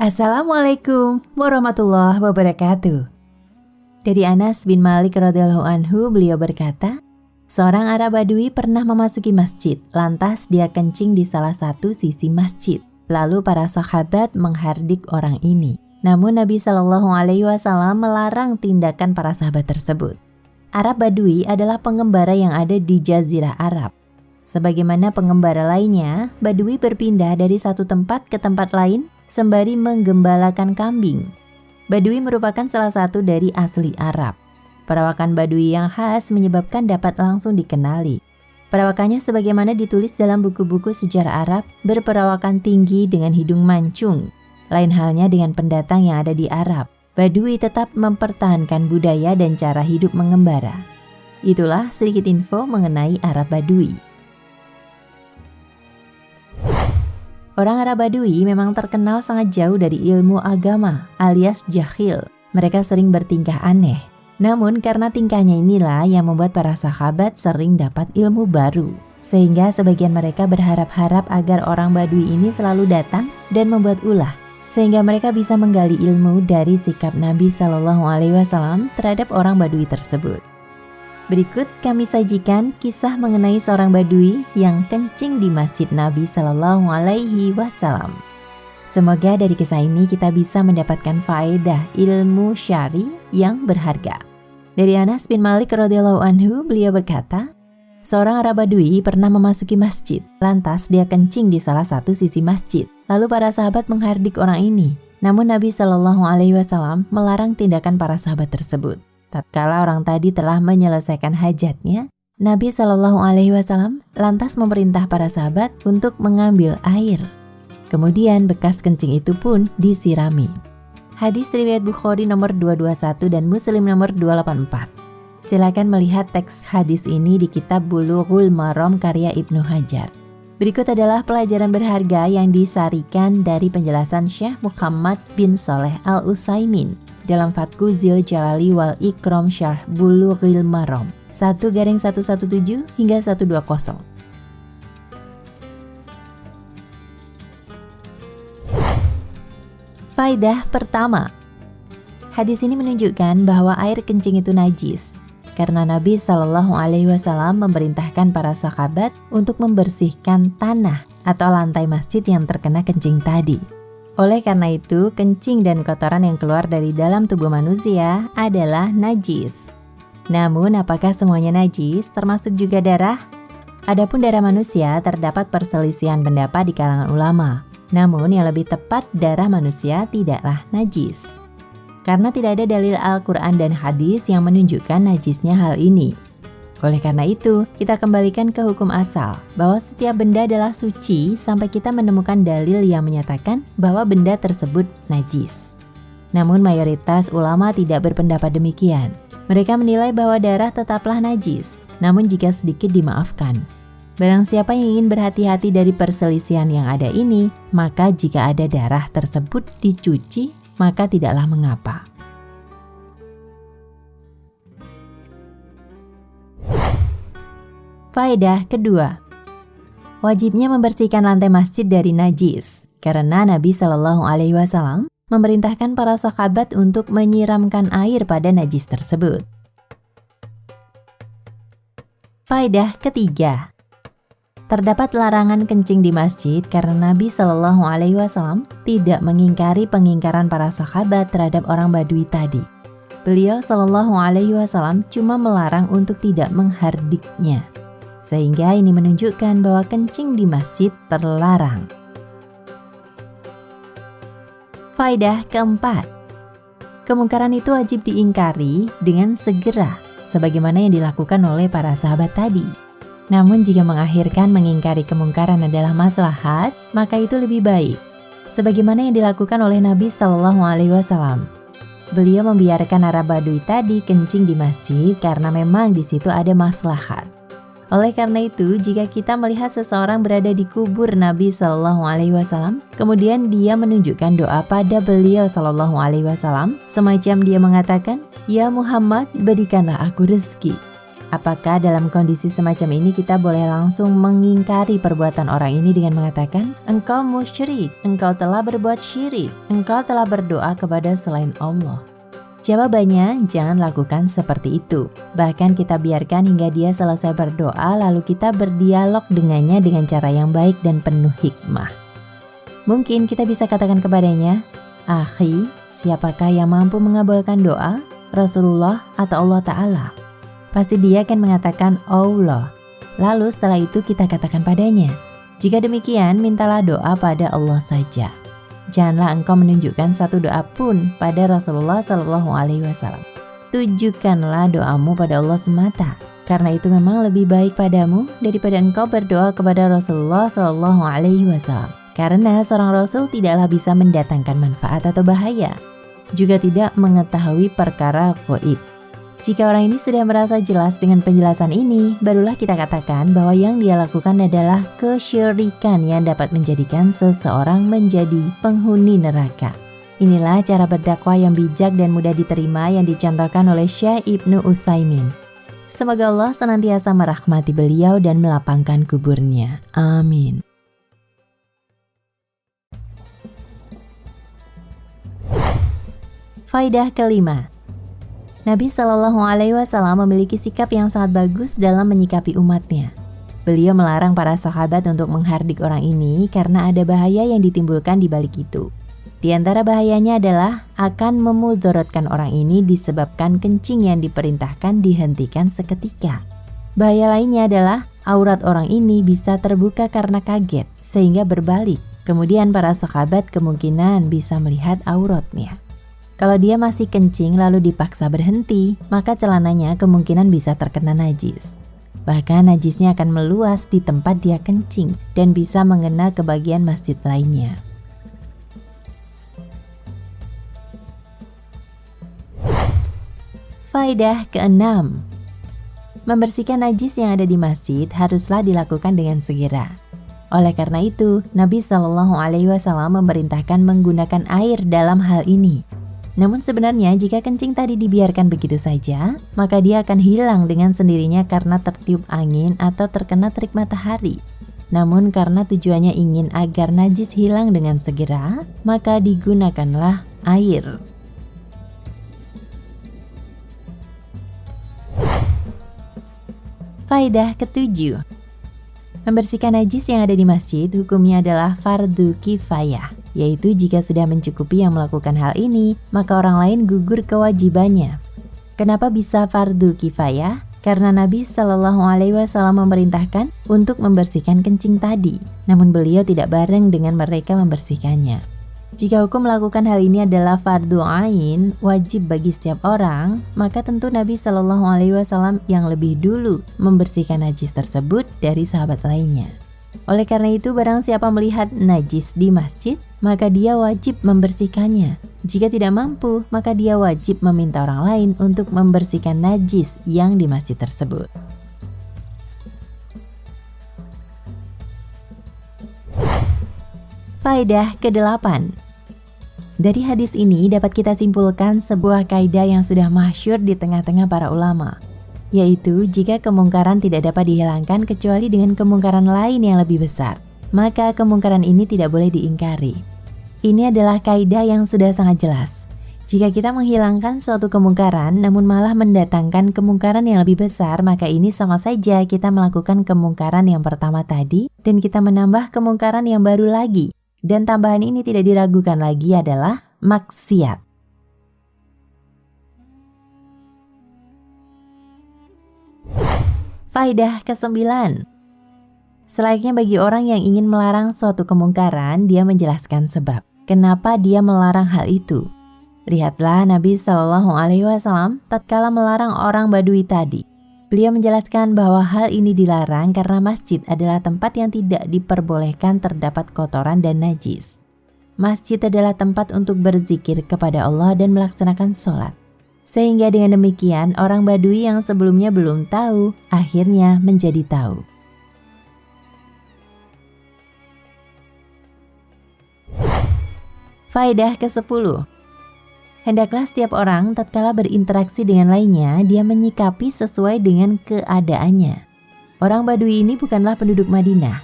Assalamualaikum warahmatullahi wabarakatuh. Dari Anas bin Malik radhiyallahu anhu, beliau berkata, seorang Arab Badui pernah memasuki masjid, lantas dia kencing di salah satu sisi masjid. Lalu para sahabat menghardik orang ini. Namun Nabi SAW melarang tindakan para sahabat tersebut. Arab Badui adalah pengembara yang ada di Jazirah Arab. Sebagaimana pengembara lainnya, Badui berpindah dari satu tempat ke tempat lain sembari menggembalakan kambing. Badui merupakan salah satu dari asli Arab. Perawakan Badui yang khas menyebabkan dapat langsung dikenali. Perawakannya sebagaimana ditulis dalam buku-buku sejarah Arab, berperawakan tinggi dengan hidung mancung. Lain halnya dengan pendatang yang ada di Arab. Badui tetap mempertahankan budaya dan cara hidup mengembara. Itulah sedikit info mengenai Arab Badui. Orang Arab Badui memang terkenal sangat jauh dari ilmu agama alias jahil. Mereka sering bertingkah aneh. Namun karena tingkahnya inilah yang membuat para sahabat sering dapat ilmu baru. Sehingga sebagian mereka berharap-harap agar orang Badui ini selalu datang dan membuat ulah. Sehingga mereka bisa menggali ilmu dari sikap Nabi SAW terhadap orang Badui tersebut. Berikut kami sajikan kisah mengenai seorang Badui yang kencing di masjid Nabi SAW. Semoga dari kisah ini kita bisa mendapatkan faedah ilmu syari yang berharga. Dari Anas bin Malik radhiyallahu anhu, beliau berkata, seorang Arab Badui pernah memasuki masjid, lantas dia kencing di salah satu sisi masjid. Lalu para sahabat menghardik orang ini. Namun Nabi SAW melarang tindakan para sahabat tersebut. Tatkala orang tadi telah menyelesaikan hajatnya, Nabi SAW lantas memerintah para sahabat untuk mengambil air. Kemudian bekas kencing itu pun disirami. Hadis riwayat Bukhari nomor 221 dan Muslim nomor 284. Silakan melihat teks hadis ini di kitab Bulughul Maram karya Ibnu Hajar. Berikut adalah pelajaran berharga yang disarikan dari penjelasan Syekh Muhammad bin Shalih Al-Utsaimin dalam Fatku Zil Jalali wal Ikram Syarh Bulughil Maram 1/117 hingga 120. Faedah pertama. Hadis ini menunjukkan bahwa air kencing itu najis karena Nabi SAW memerintahkan para sahabat untuk membersihkan tanah atau lantai masjid yang terkena kencing tadi. Oleh karena itu, kencing dan kotoran yang keluar dari dalam tubuh manusia adalah najis. Namun, apakah semuanya najis, termasuk juga darah? Adapun darah manusia, terdapat perselisihan pendapat di kalangan ulama. Namun, yang lebih tepat, darah manusia tidaklah najis. Karena tidak ada dalil Al-Quran dan hadis yang menunjukkan najisnya hal ini. Oleh karena itu, kita kembalikan ke hukum asal, bahwa setiap benda adalah suci sampai kita menemukan dalil yang menyatakan bahwa benda tersebut najis. Namun mayoritas ulama tidak berpendapat demikian. Mereka menilai bahwa darah tetaplah najis, namun jika sedikit dimaafkan. Barang siapa yang ingin berhati-hati dari perselisihan yang ada ini, maka jika ada darah tersebut dicuci, maka tidaklah mengapa. Faedah kedua, wajibnya membersihkan lantai masjid dari najis karena Nabi SAW memerintahkan para sahabat untuk menyiramkan air pada najis tersebut. Faedah ketiga, terdapat larangan kencing di masjid karena Nabi SAW tidak mengingkari pengingkaran para sahabat terhadap orang Badui tadi. Beliau SAW cuma melarang untuk tidak menghardiknya. Sehingga ini menunjukkan bahwa kencing di masjid terlarang. Faedah keempat, kemungkaran itu wajib diingkari dengan segera, sebagaimana yang dilakukan oleh para sahabat tadi. Namun jika mengakhirkan mengingkari kemungkaran adalah maslahat, maka itu lebih baik. Sebagaimana yang dilakukan oleh Nabi SAW. Beliau membiarkan Arab Badui tadi kencing di masjid karena memang di situ ada maslahat. Oleh karena itu, jika kita melihat seseorang berada di kubur Nabi SAW, kemudian dia menunjukkan doa pada beliau SAW, semacam dia mengatakan, "Ya Muhammad, berikanlah aku rezeki." Apakah dalam kondisi semacam ini kita boleh langsung mengingkari perbuatan orang ini dengan mengatakan, engkau musyrik, engkau telah berbuat syirik, engkau telah berdoa kepada selain Allah? Jawabannya, jangan lakukan seperti itu. Bahkan kita biarkan hingga dia selesai berdoa, lalu kita berdialog dengannya dengan cara yang baik dan penuh hikmah. Mungkin kita bisa katakan kepadanya, akhi, siapakah yang mampu mengabulkan doa? Rasulullah atau Allah Ta'ala? Pasti dia akan mengatakan Allah. Lalu setelah itu kita katakan padanya, jika demikian mintalah doa pada Allah saja. Janganlah engkau menunjukkan satu doa pun pada Rasulullah SAW. Tujukanlah doamu pada Allah semata, karena itu memang lebih baik padamu daripada engkau berdoa kepada Rasulullah SAW. Karena seorang Rasul tidaklah bisa mendatangkan manfaat atau bahaya, juga tidak mengetahui perkara gaib. Jika orang ini sudah merasa jelas dengan penjelasan ini, barulah kita katakan bahwa yang dia lakukan adalah kesyirikan yang dapat menjadikan seseorang menjadi penghuni neraka. Inilah cara berdakwah yang bijak dan mudah diterima yang dicontohkan oleh Syekh Ibnu Utsaimin. Semoga Allah senantiasa merahmati beliau dan melapangkan kuburnya. Amin. Faidah kelima. Nabi SAW memiliki sikap yang sangat bagus dalam menyikapi umatnya. Beliau melarang para sahabat untuk menghardik orang ini karena ada bahaya yang ditimbulkan di balik itu. Di antara bahayanya adalah akan memudaratkan orang ini disebabkan kencing yang diperintahkan dihentikan seketika. Bahaya lainnya adalah aurat orang ini bisa terbuka karena kaget sehingga berbalik. Kemudian para sahabat kemungkinan bisa melihat auratnya. Kalau dia masih kencing lalu dipaksa berhenti, maka celananya kemungkinan bisa terkena najis. Bahkan najisnya akan meluas di tempat dia kencing dan bisa mengena ke bagian masjid lainnya. Faidah keenam. Membersihkan najis yang ada di masjid haruslah dilakukan dengan segera. Oleh karena itu, Nabi SAW memerintahkan menggunakan air dalam hal ini. Namun sebenarnya jika kencing tadi dibiarkan begitu saja, maka dia akan hilang dengan sendirinya karena tertiup angin atau terkena terik matahari. Namun karena tujuannya ingin agar najis hilang dengan segera, maka digunakanlah air. Faidah ketujuh. Membersihkan najis yang ada di masjid hukumnya adalah fardu kifayah. Yaitu jika sudah mencukupi yang melakukan hal ini, maka orang lain gugur kewajibannya. Kenapa bisa fardu kifayah? Karena Nabi SAW memerintahkan untuk membersihkan kencing tadi, namun beliau tidak bareng dengan mereka membersihkannya. Jika hukum melakukan hal ini adalah fardu ain, wajib bagi setiap orang, maka tentu Nabi SAW yang lebih dulu membersihkan najis tersebut dari sahabat lainnya. Oleh karena itu, barang siapa melihat najis di masjid, maka dia wajib membersihkannya. Jika tidak mampu, maka dia wajib meminta orang lain untuk membersihkan najis yang di masjid tersebut. Faidah ke-8. Dari hadis ini dapat kita simpulkan sebuah kaidah yang sudah masyhur di tengah-tengah para ulama, yaitu jika kemungkaran tidak dapat dihilangkan kecuali dengan kemungkaran lain yang lebih besar, maka kemungkaran ini tidak boleh diingkari. Ini adalah kaidah yang sudah sangat jelas. Jika kita menghilangkan suatu kemungkaran namun malah mendatangkan kemungkaran yang lebih besar, maka ini sama saja kita melakukan kemungkaran yang pertama tadi dan kita menambah kemungkaran yang baru lagi. Dan tambahan ini tidak diragukan lagi adalah maksiat. Faidah ke-9. Selayaknya bagi orang yang ingin melarang suatu kemungkaran, dia menjelaskan sebab kenapa dia melarang hal itu. Lihatlah Nabi SAW tatkala melarang orang Badui tadi. Beliau menjelaskan bahwa hal ini dilarang karena masjid adalah tempat yang tidak diperbolehkan terdapat kotoran dan najis. Masjid adalah tempat untuk berzikir kepada Allah dan melaksanakan sholat. Sehingga dengan demikian orang Badui yang sebelumnya belum tahu, akhirnya menjadi tahu. Faidah ke-10. Hendaklah setiap orang tatkala berinteraksi dengan lainnya, dia menyikapi sesuai dengan keadaannya. Orang Badui ini bukanlah penduduk Madinah.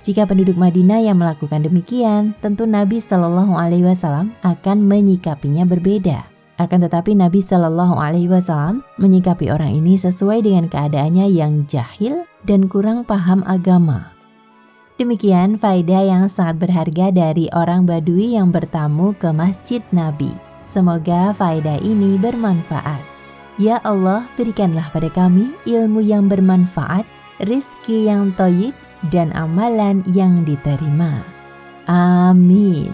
Jika penduduk Madinah yang melakukan demikian, tentu Nabi Shallallahu Alaihi Wasallam akan menyikapinya berbeda. Akan tetapi Nabi Shallallahu Alaihi Wasallam menyikapi orang ini sesuai dengan keadaannya yang jahil dan kurang paham agama. Demikian faedah yang sangat berharga dari orang Badui yang bertamu ke Masjid Nabi. Semoga faedah ini bermanfaat. Ya Allah, berikanlah pada kami ilmu yang bermanfaat, rizki yang thayyib, dan amalan yang diterima. Amin.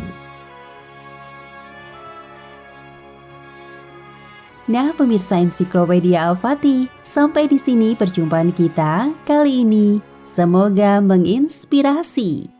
Nah, pemirsa Ensiklopedia Al-Fatih, sampai di sini perjumpaan kita kali ini. Semoga menginspirasi.